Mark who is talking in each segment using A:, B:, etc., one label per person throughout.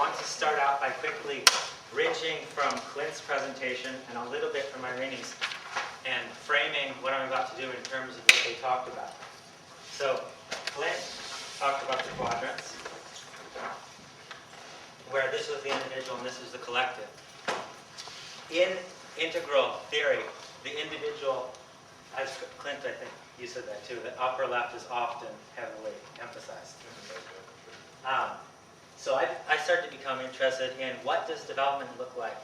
A: want to start out by quickly bridging from Clint's presentation and a little bit from Irene's and framing what I'm about to do in terms of what they talked about. So Clint talked about the quadrants, where this was the individual and this was the collective. In integral theory, the individual, as Clint, I think you said that too, the upper left is often heavily emphasized. So I started to become interested in what does development look like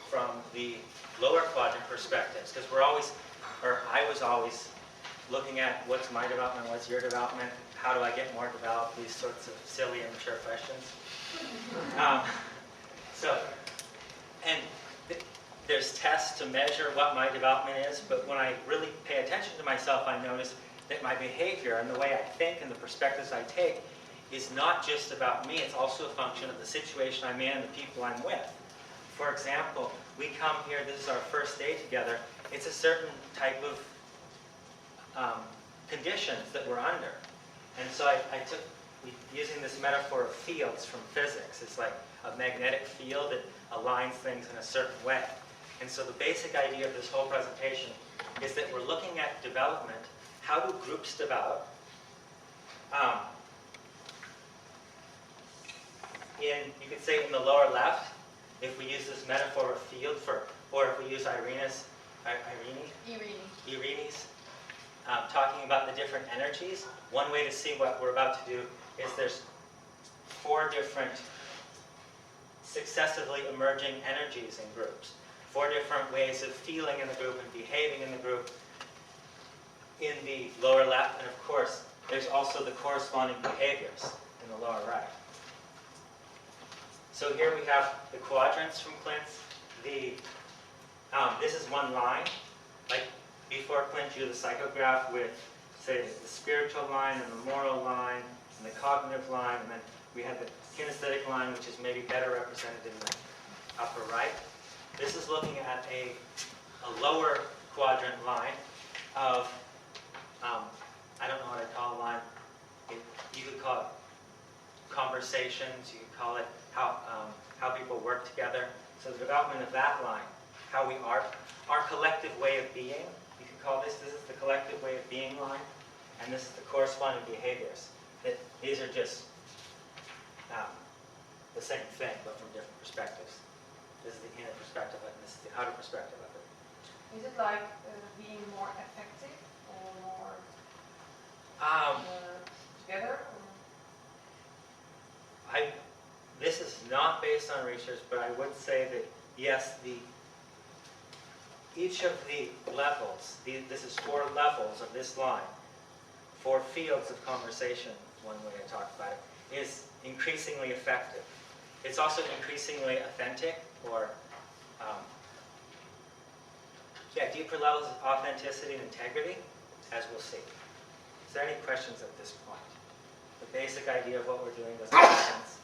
A: from the lower quadrant perspectives, because we're always, or I was always looking at what's my development, what's your development, how do I get more developed, these sorts of silly, immature questions. There's tests to measure what my development is, but when I really pay attention to myself, I notice that my behavior and the way I think and the perspectives I take is not just about me, it's also a function of the situation I'm in and the people I'm with. For example, we come here, this is our first day together, it's a certain type of conditions that we're under. And so I took, using this metaphor of fields from physics, it's like a magnetic field that aligns things in a certain way. And so the basic idea of this whole presentation is that we're looking at development. How do groups develop? You could say in the lower left, if we use this metaphor of field or if we use Irene's, talking about the different energies, one way to see what we're about to do is there's 4 different successively emerging energies in groups. 4 different ways of feeling in the group and behaving in the group in the lower left. And of course, there's also the corresponding behaviors in the lower right. So here we have the quadrants from Clint's. This is one line. Like before Clint drew the psychograph with, say, the spiritual line and the moral line and the cognitive line, and then we had the kinesthetic line, which is maybe better represented in the upper right. This is looking at a lower quadrant line of, I don't know what I'd call a line. You could call it conversations, you could call it how people work together. So the development of that line, how we are, our collective way of being, you could call this is the collective way of being line, and this is the corresponding behaviors. These are just the same thing, but from different perspectives. This is the inner perspective, and this is the outer perspective of it.
B: Is it like being more effective or more together?
A: This is not based on research, but I would say that yes, each of the levels, this is 4 levels of this line, 4 fields of conversation, one way to talk about it, is increasingly effective. It's also increasingly authentic, or deeper levels of authenticity and integrity, as we'll see. Is there any questions at this point? The basic idea of what we're doing doesn't make sense.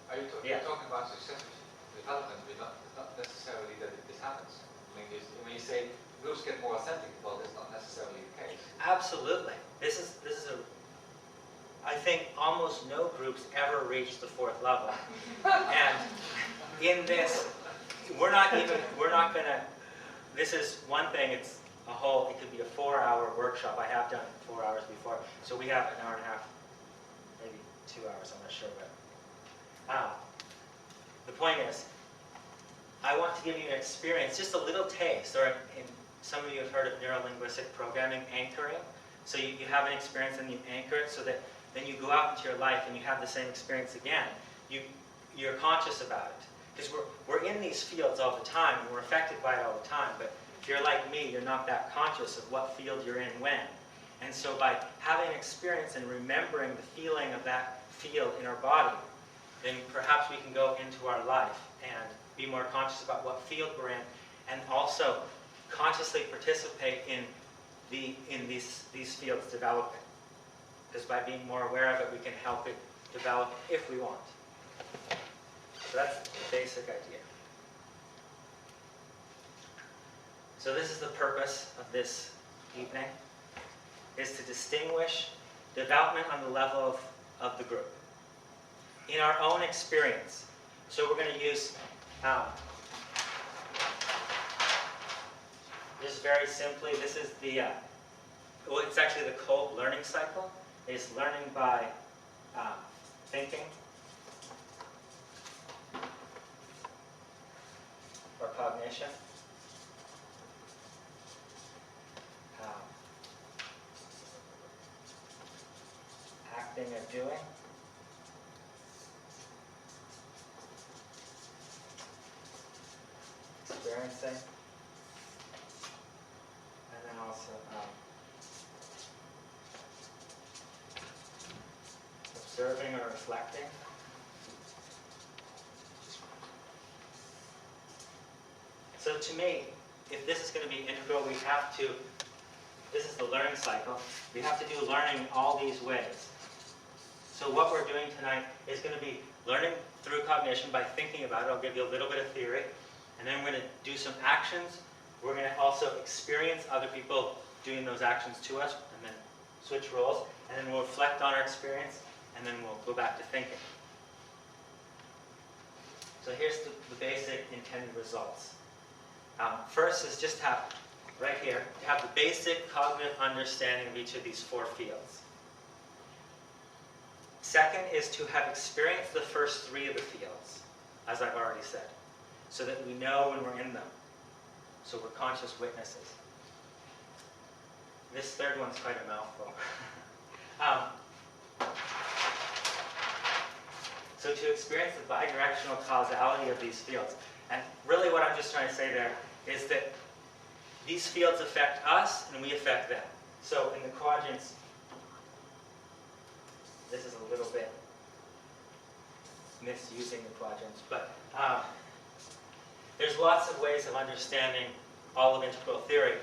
C: Are you talking about successful development? It's not necessarily that this happens. I mean, when you say groups get more authentic, well, that's not necessarily the case.
A: Absolutely. This is I think almost no groups ever reach the 4th level. And in this, we're not gonna, this is one thing, it could be a 4-hour workshop. I have done 4 hours before. So we have an hour and a half, maybe 2 hours, I'm not sure, but the point is, I want to give you an experience, just a little taste, or some of you have heard of neuro-linguistic programming, anchoring. So you have an experience and you anchor it so that then you go out into your life and you have the same experience again. You're conscious about it. Because we're in these fields all the time, and we're affected by it all the time, but if you're like me, you're not that conscious of what field you're in when. And so by having an experience and remembering the feeling of that field in our body, then perhaps we can go into our life and be more conscious about what field we're in, and also consciously participate in these fields developing. Because by being more aware of it, we can help it develop if we want. So that's the basic idea. So this is the purpose of this evening, is to distinguish development on the level of of the group in our own experience. So we're going to use just very simply, this is the, well, it's actually the Kolb learning cycle. It's learning by thinking or cognition. Acting or doing. Experiencing. And then also observing or reflecting. So to me, if this is going to be integral, we have to, this is the learning cycle, we have to do learning all these ways. So what we're doing tonight is going to be learning through cognition by thinking about it. I'll give you a little bit of theory, and then we're going to do some actions. We're going to also experience other people doing those actions to us, and then switch roles, and then we'll reflect on our experience, and then we'll go back to thinking. So here's the basic intended results. First is just have, right here, to have the basic cognitive understanding of each of these four fields. Second is to have experienced the first three of the fields, as I've already said, so that we know when we're in them. So we're conscious witnesses. This third one's quite a mouthful. So to experience the bidirectional causality of these fields. And really what I'm just trying to say there is that these fields affect us and we affect them. So in the quadrants, this is a little bit misusing the quadrants, but there's lots of ways of understanding all of integral theory.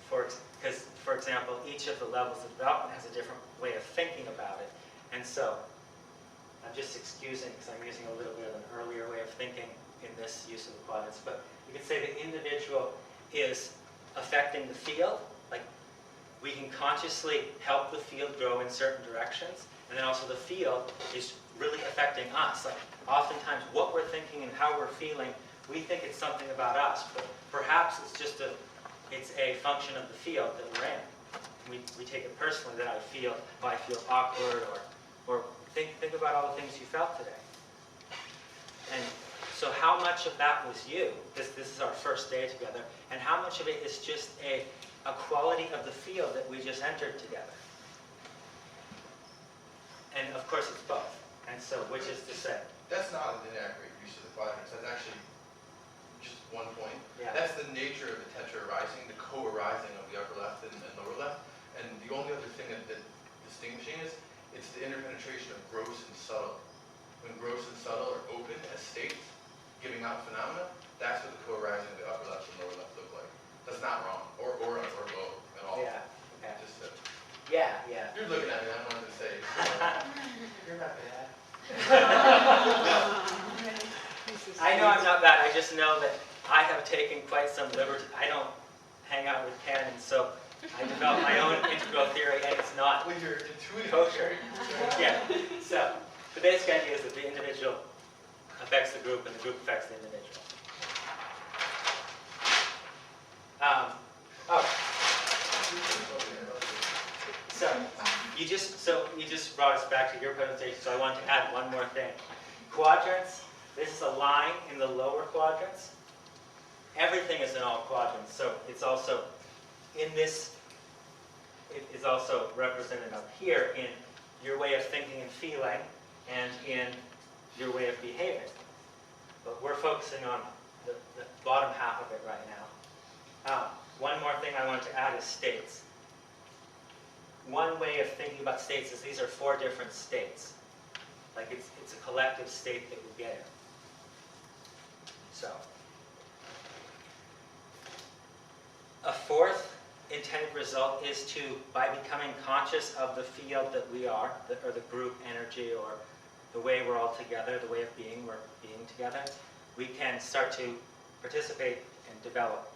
A: Because, for example, each of the levels of development has a different way of thinking about it. And so I'm just excusing because I'm using a little bit of an earlier way of thinking in this use of the quadrants. But you can say the individual is affecting the field. Like, we can consciously help the field grow in certain directions. And then also the field is really affecting us. Like, oftentimes what we're thinking and how we're feeling, we think it's something about us. But perhaps it's just a function of the field that we're in. We take it personally that I feel awkward, or think about all the things you felt today. And so how much of that was you? This is our first day together. And how much of it is just a quality of the field that we just entered together? And of course it's both. And so which is to say?
D: That's not an inaccurate use of the quadrants. That's actually just one point.
A: Yeah.
D: That's the nature of the tetra-arising, the co-arising of the upper left and lower left. And the only other thing that distinguishing is, it's the interpenetration of gross and subtle. When gross and subtle are open as states, giving out phenomena, that's what the co-arising of the upper left and lower left look like. That's not wrong, or both at all.
A: Yeah. Okay.
D: Just
A: Yeah.
D: you're looking at me, I wanted to say.
A: You're not bad. I know I'm not bad. I just know that I have taken quite some liberty. I don't hang out with Ken, and so I developed my own integral theory, and it's not
D: Well, you're intuitive.
A: kosher. Yeah. So the basic idea is that the individual affects the group, and the group affects the individual. So you just brought us back to your presentation, so I want to add one more thing. Quadrants, this is a line in the lower quadrants. Everything is in all quadrants, so it's also in this, it is also represented up here in your way of thinking and feeling and in your way of behaving. But we're focusing on the bottom half of it right now. One more thing I want to add is states. One way of thinking about states is these are four different states. Like it's a collective state that we get in. So, a fourth intended result is to, by becoming conscious of the field that we are, or the group energy, or the way we're all together, the way of being, we're being together, we can start to participate and develop